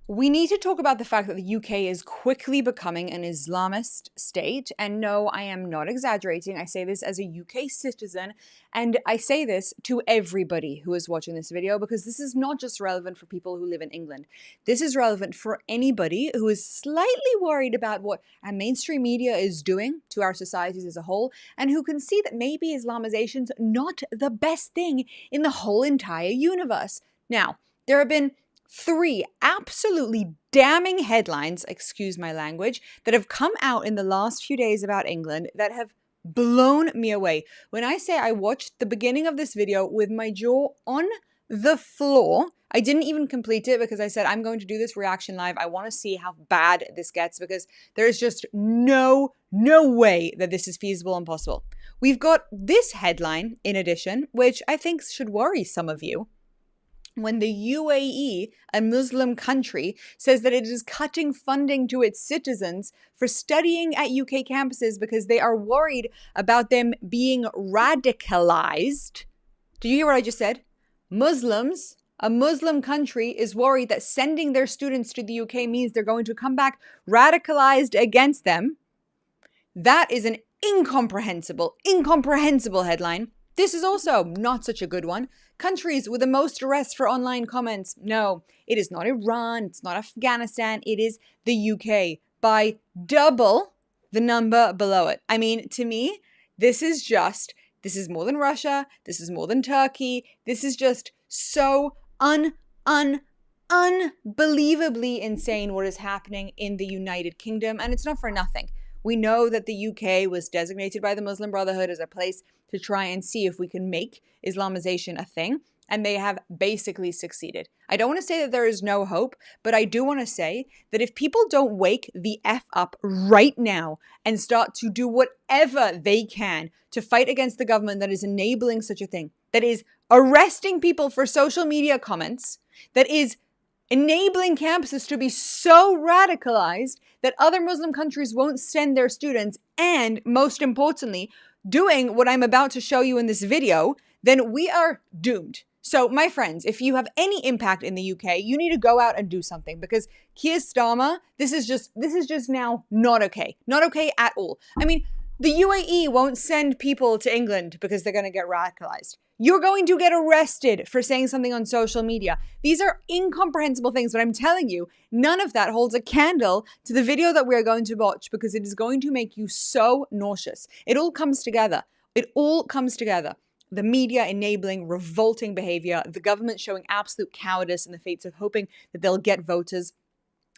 We need to talk about the fact that the UK is quickly becoming an Islamist state. And no, I am not exaggerating. I say this as a UK citizen. And I say this to everybody who is watching this video because this is not just relevant for people who live in England. This is relevant for anybody who is slightly worried about what our mainstream media is doing to our societies as a whole and who can see that maybe Islamization's not the best thing in the whole entire universe. Now, there have been 3 absolutely damning headlines, excuse my language, that have come out in the last few days about England that have blown me away. When I say I watched the beginning of this video with my jaw on the floor, I didn't even complete it because I said I'm going to do this reaction live. I want to see how bad this gets because there's just no way that this is feasible and possible. We've got this headline in addition, which I think should worry some of you. When the UAE, a Muslim country, says that it is cutting funding to its citizens for studying at UK campuses because they are worried about them being radicalized. Did you hear what I just said? Muslims, a Muslim country, is worried that sending their students to the UK means they're going to come back radicalized against them. That is an incomprehensible headline. This is also not such a good one. Countries with the most arrests for online comments. No, it is not Iran, it's not Afghanistan, it is the UK by double the number below it. I mean, to me, this is more than Russia, this is more than Turkey, this is just so unbelievably insane what is happening in the United Kingdom, and it's not for nothing. We know that the UK was designated by the Muslim Brotherhood as a place to try and see if we can make Islamization a thing, and they have basically succeeded. I don't want to say that there is no hope, but I do want to say that if people don't wake the F up right now and start to do whatever they can to fight against the government that is enabling such a thing, that is arresting people for social media comments, that is enabling campuses to be so radicalized that other Muslim countries won't send their students, and most importantly, doing what I'm about to show you in this video, then we are doomed. So, my friends, if you have any impact in the UK, you need to go out and do something because Keir Starmer, this is just now not okay. Not okay at all. I mean, the UAE won't send people to England because they're going to get radicalized. You're going to get arrested for saying something on social media. These are incomprehensible things, but I'm telling you, none of that holds a candle to the video that we're going to watch because it is going to make you so nauseous. It all comes together. It all comes together. The media enabling revolting behavior, the government showing absolute cowardice in the face of hoping that they'll get voters,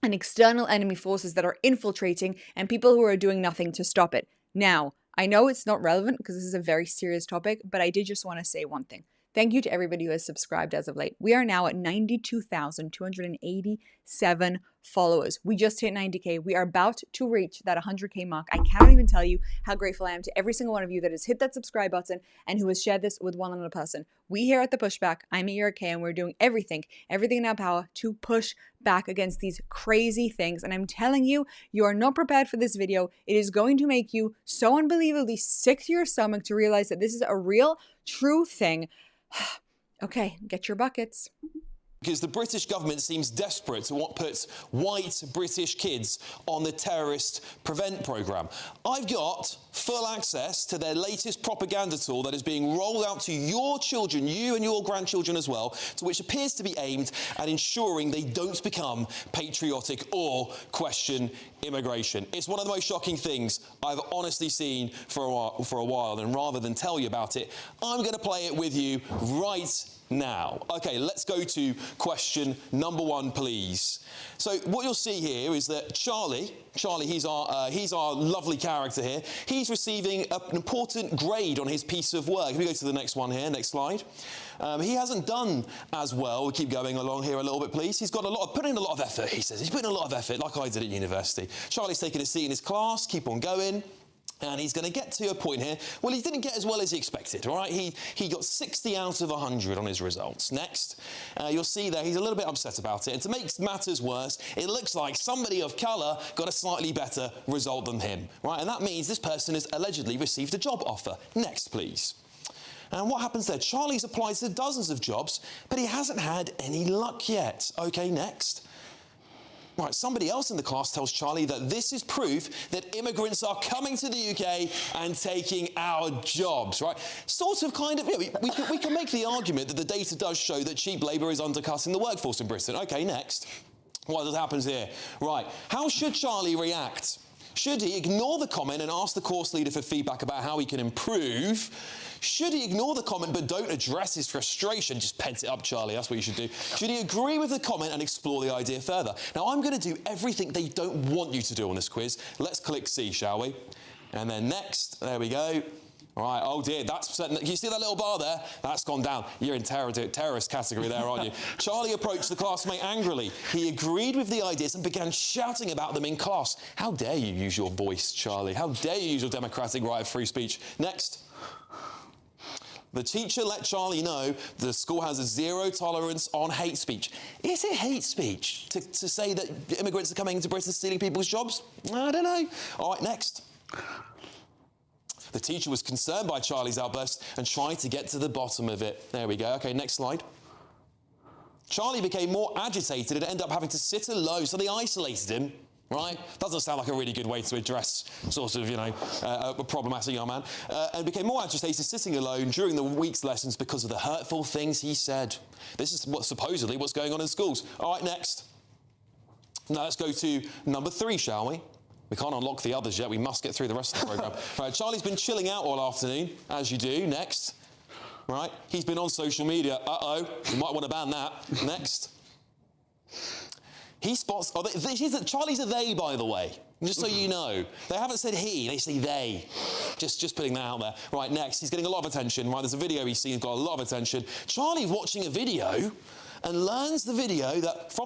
and external enemy forces that are infiltrating and people who are doing nothing to stop it. Now, I know it's not relevant because this is a very serious topic, but I did just want to say one thing. Thank you to everybody who has subscribed as of late. We are now at 92,287 followers. We just hit 90K. We are about to reach that 100K mark. I cannot even tell you how grateful I am to every single one of you that has hit that subscribe button and who has shared this with one other person. We here at The Pushback, I'm Ira K, and we're doing everything in our power to push back against these crazy things. And I'm telling you, you are not prepared for this video. It is going to make you so unbelievably sick to your stomach to realize that this is a real, true thing. Okay, get your buckets. Because the British government seems desperate to put white British kids on the terrorist prevent programme. I've got full access to their latest propaganda tool that is being rolled out to your children, you and your grandchildren as well, to which appears to be aimed at ensuring they don't become patriotic or question immigration. It's one of the most shocking things I've honestly seen for a while, and rather than tell you about it, I'm going to play it with you right now. Okay, let's go to question number 1, please. So what you'll see here is that Charlie, he's our lovely character here. He's receiving an important grade on his piece of work. If we go to the next one here, next slide. He hasn't done as well. We'll keep going along here a little bit, please. He's got put in a lot of effort, he says. He's put in a lot of effort, like I did at university. Charlie's taking a seat in his class, keep on going. And he's going to get to a point here. Well, he didn't get as well as he expected, all right? He got 60 out of 100 on his results. Next, you'll see there he's a little bit upset about it. And to make matters worse, it looks like somebody of colour got a slightly better result than him, right? And that means this person has allegedly received a job offer. Next, please. And what happens there? Charlie's applied to dozens of jobs, but he hasn't had any luck yet. OK, next. Right, somebody else in the class tells Charlie that this is proof that immigrants are coming to the UK and taking our jobs, right? Sort of, kind of, you know, we can make the argument that the data does show that cheap labour is undercutting the workforce in Britain. OK, next. What happens here? Right, how should Charlie react? Should he ignore the comment and ask the course leader for feedback about how he can improve? Should he ignore the comment but don't address his frustration? Just pent it up, Charlie, that's what you should do. Should he agree with the comment and explore the idea further? Now, I'm going to do everything they don't want you to do on this quiz. Let's click C, shall we? And then next, there we go. All right, oh dear, you see that little bar there? That's gone down. You're in terrorist category there, aren't you? Charlie approached the classmate angrily. He agreed with the ideas and began shouting about them in class. How dare you use your voice, Charlie? How dare you use your democratic right of free speech? Next. The teacher let Charlie know the school has a zero tolerance on hate speech. Is it hate speech to say that immigrants are coming into Britain stealing people's jobs? I don't know. All right, next. The teacher was concerned by Charlie's outburst and tried to get to the bottom of it. There we go. OK, next slide. Charlie became more agitated and ended up having to sit alone, so they isolated him. Right? Doesn't sound like a really good way to address sort of, you know, a problematic young man. And became more agitated sitting alone during the week's lessons because of the hurtful things he said. This is supposedly what's going on in schools. All right, next. Now let's go to number 3, shall we? We can't unlock the others yet. We must get through the rest of the programme. Right, Charlie's been chilling out all afternoon, as you do. Next. Right? He's been on social media. Uh-oh. You might want to ban that. Next. He spots... Oh, Charlie's a they, by the way. Just so you know. They haven't said he, they say they. Just putting that out there. Right, next. He's getting a lot of attention. Right, there's a video he's seen, got a lot of attention. Charlie's watching a video and learns from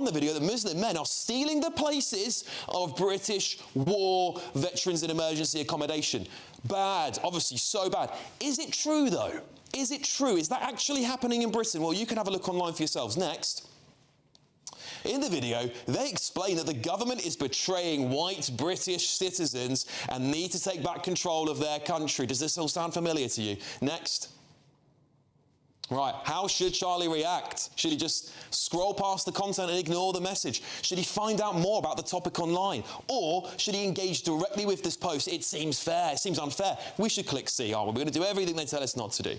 the video that Muslim men are stealing the places of British war veterans in emergency accommodation. Bad. Obviously, so bad. Is it true, though? Is it true? Is that actually happening in Britain? Well, you can have a look online for yourselves. Next. In the video, they explain that the government is betraying white British citizens and need to take back control of their country. Does this all sound familiar to you? Next. Right, how should Charlie react? Should he just scroll past the content and ignore the message? Should he find out more about the topic online? Or should he engage directly with this post? It seems fair, it seems unfair. We should click C, aren't we? We're going to do everything they tell us not to do.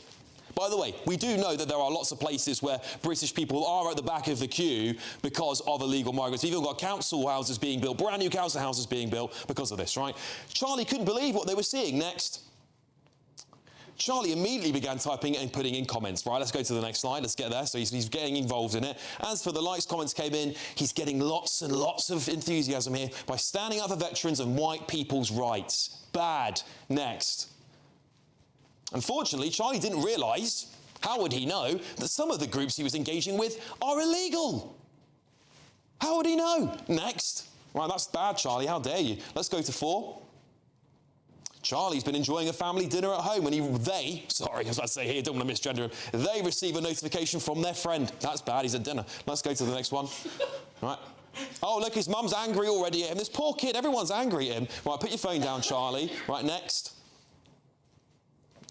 By the way, we do know that there are lots of places where British people are at the back of the queue because of illegal migrants. We've even got council houses being built, brand new council houses being built because of this, right? Charlie couldn't believe what they were seeing. Next. Charlie immediately began typing and putting in comments. Right, let's go to the next slide. Let's get there. So he's getting involved in it. As for the likes, comments came in, he's getting lots and lots of enthusiasm here by standing up for veterans and white people's rights. Bad. Next. Unfortunately, Charlie didn't realise, how would he know, that some of the groups he was engaging with are illegal? How would he know? Next. Right, that's bad, Charlie. How dare you? Let's go to 4. Charlie's been enjoying a family dinner at home when I was about to say here, don't want to misgender him. They receive a notification from their friend. That's bad, he's at dinner. Let's go to the next one. Right. Oh, look, his mum's angry already at him. This poor kid, everyone's angry at him. Right, put your phone down, Charlie. Right, next.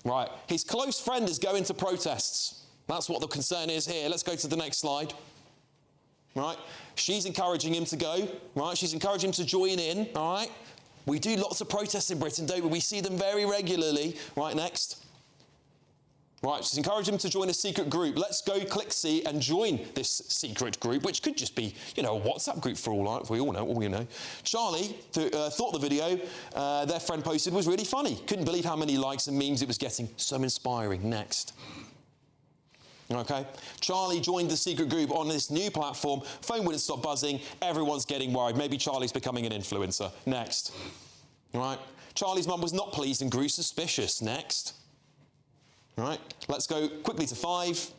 Right, his close friend is going to protests. That's what the concern is here. Let's go to the next slide. Right, she's encouraging him to go. Right, she's encouraging him to join in. All right. We do lots of protests in Britain, don't we? We see them very regularly. Right, next. Right, she's encouraging him to join a secret group. Let's go click C and join this secret group, which could just be, you know, a WhatsApp group for all we know. Charlie thought the video their friend posted was really funny. Couldn't believe how many likes and memes it was getting. So inspiring. Next. OK. Charlie joined the secret group on this new platform. Phone wouldn't stop buzzing. Everyone's getting worried. Maybe Charlie's becoming an influencer. Next. All right. Charlie's mum was not pleased and grew suspicious. Next. All right. Let's go quickly to 5.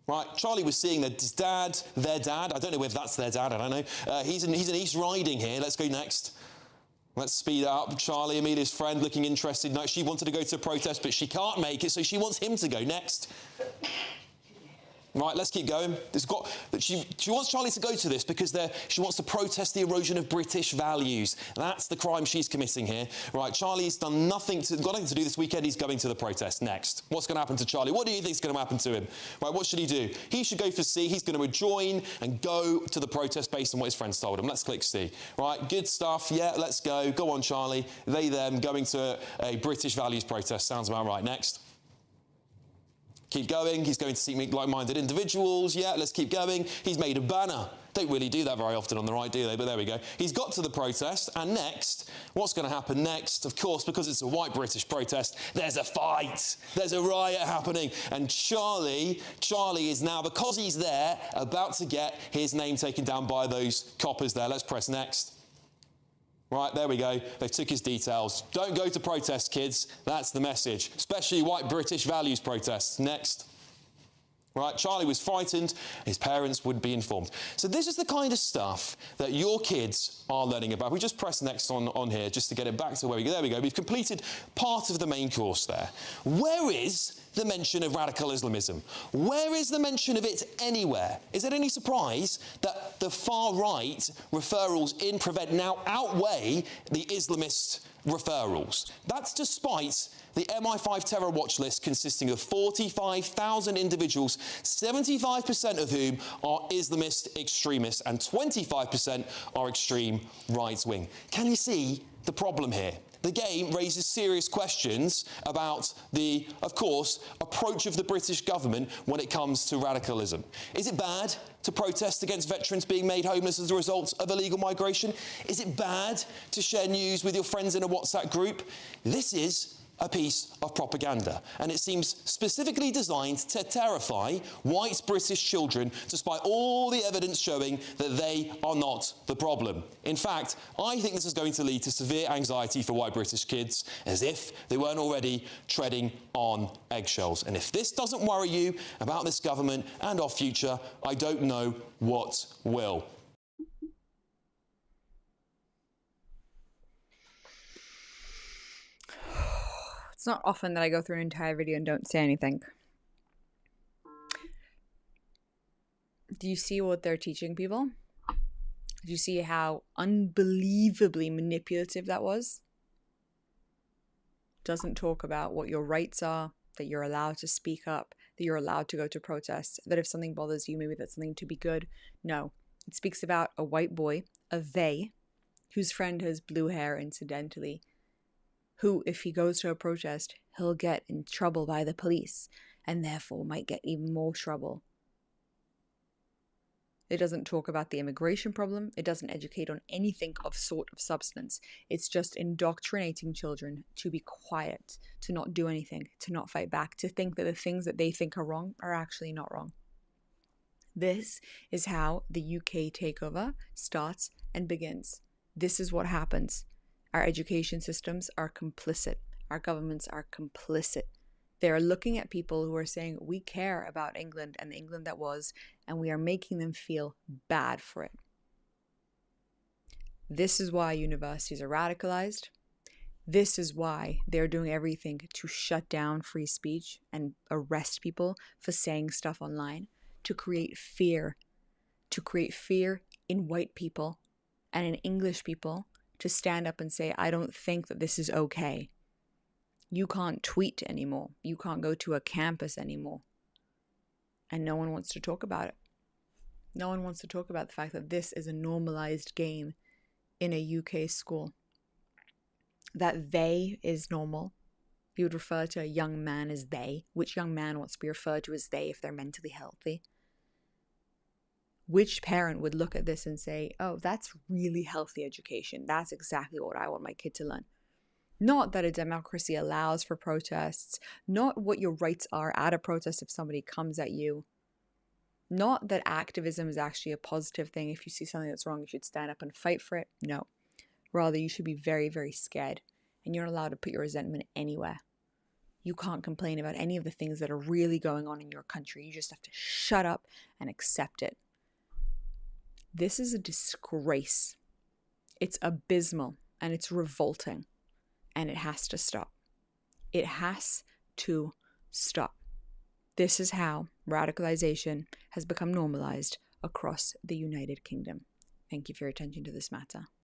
Right. Charlie was seeing their dad. I don't know if that's their dad. I don't know. He's in East Riding here. Let's go next. Let's speed up. Charlie, Amelia's friend, looking interested. No, she wanted to go to a protest, but she can't make it, so she wants him to go. Next. Right, let's keep going. She wants Charlie to go to this because she wants to protest the erosion of British values. That's the crime she's committing here. Right, Charlie's got nothing to do this weekend. He's going to the protest. Next. What's going to happen to Charlie? What do you think is going to happen to him? Right, what should he do? He should go for C. He's going to join and go to the protest based on what his friends told him. Let's click C. Right, good stuff. Yeah, let's go. Go on, Charlie. They, them, going to a British values protest. Sounds about right. Next. Keep going. He's going to seek like-minded individuals. Yeah, let's keep going. He's made a banner. Don't really do that very often on the right, do they? But there we go. He's got to the protest. And next, what's going to happen next? Of course, because it's a white British protest, there's a fight. There's a riot happening. And Charlie is now, because he's there, about to get his name taken down by those coppers there. Let's press next. Right, there we go. They took his details. Don't go to protest, kids. That's the message. Especially white British values protests. Next. Right, Charlie was frightened. His parents would be informed. So this is the kind of stuff that your kids are learning about. We just press next on here just to get it back to where we go. There we go. We've completed part of the main course there. Where is the mention of radical Islamism? Where is the mention of it anywhere? Is it any surprise that the far-right referrals in Prevent now outweigh the Islamist referrals? That's despite the MI5 terror watch list consisting of 45,000 individuals, 75% of whom are Islamist extremists and 25% are extreme right-wing. Can you see the problem here? The game raises serious questions about the, of course, approach of the British government when it comes to radicalism. Is it bad to protest against veterans being made homeless as a result of illegal migration? Is it bad to share news with your friends in a WhatsApp group? This is a piece of propaganda, and it seems specifically designed to terrify white British children, despite all the evidence showing that they are not the problem. In fact, I think this is going to lead to severe anxiety for white British kids, as if they weren't already treading on eggshells. And if this doesn't worry you about this government and our future, I don't know what will. It's not often that I go through an entire video and don't say anything. Do you see what they're teaching people? Do you see how unbelievably manipulative that was? Doesn't talk about what your rights are, that you're allowed to speak up, that you're allowed to go to protests, that if something bothers you, maybe that's something to be good. No, it speaks about a white boy, a they, whose friend has blue hair incidentally, who, if he goes to a protest, he'll get in trouble by the police and therefore might get even more trouble. It doesn't talk about the immigration problem. It doesn't educate on anything of sort of substance. It's just indoctrinating children to be quiet, to not do anything, to not fight back, to think that the things that they think are wrong are actually not wrong. This is how the UK takeover starts and begins. This is what happens. Our education systems are complicit. Our governments are complicit. They are looking at people who are saying, we care about England and the England that was, and we are making them feel bad for it. This is why universities are radicalized. This is why they're doing everything to shut down free speech and arrest people for saying stuff online, to create fear in white people and in English people, to stand up and say, I don't think that this is okay. You can't tweet anymore. You can't go to a campus anymore. And no one wants to talk about it. No one wants to talk about the fact that this is a normalized game in a UK school. That they is normal. You would refer to a young man as they. Which young man wants to be referred to as they if they're mentally healthy? Which parent would look at this and say, oh, that's really healthy education. That's exactly what I want my kid to learn. Not that a democracy allows for protests. Not what your rights are at a protest if somebody comes at you. Not that activism is actually a positive thing. If you see something that's wrong, you should stand up and fight for it. No. Rather, you should be very, very scared. And you're not allowed to put your resentment anywhere. You can't complain about any of the things that are really going on in your country. You just have to shut up and accept it. This is a disgrace. It's abysmal and it's revolting, and it has to stop. It has to stop. This is how radicalization has become normalized across the United Kingdom. Thank you for your attention to this matter.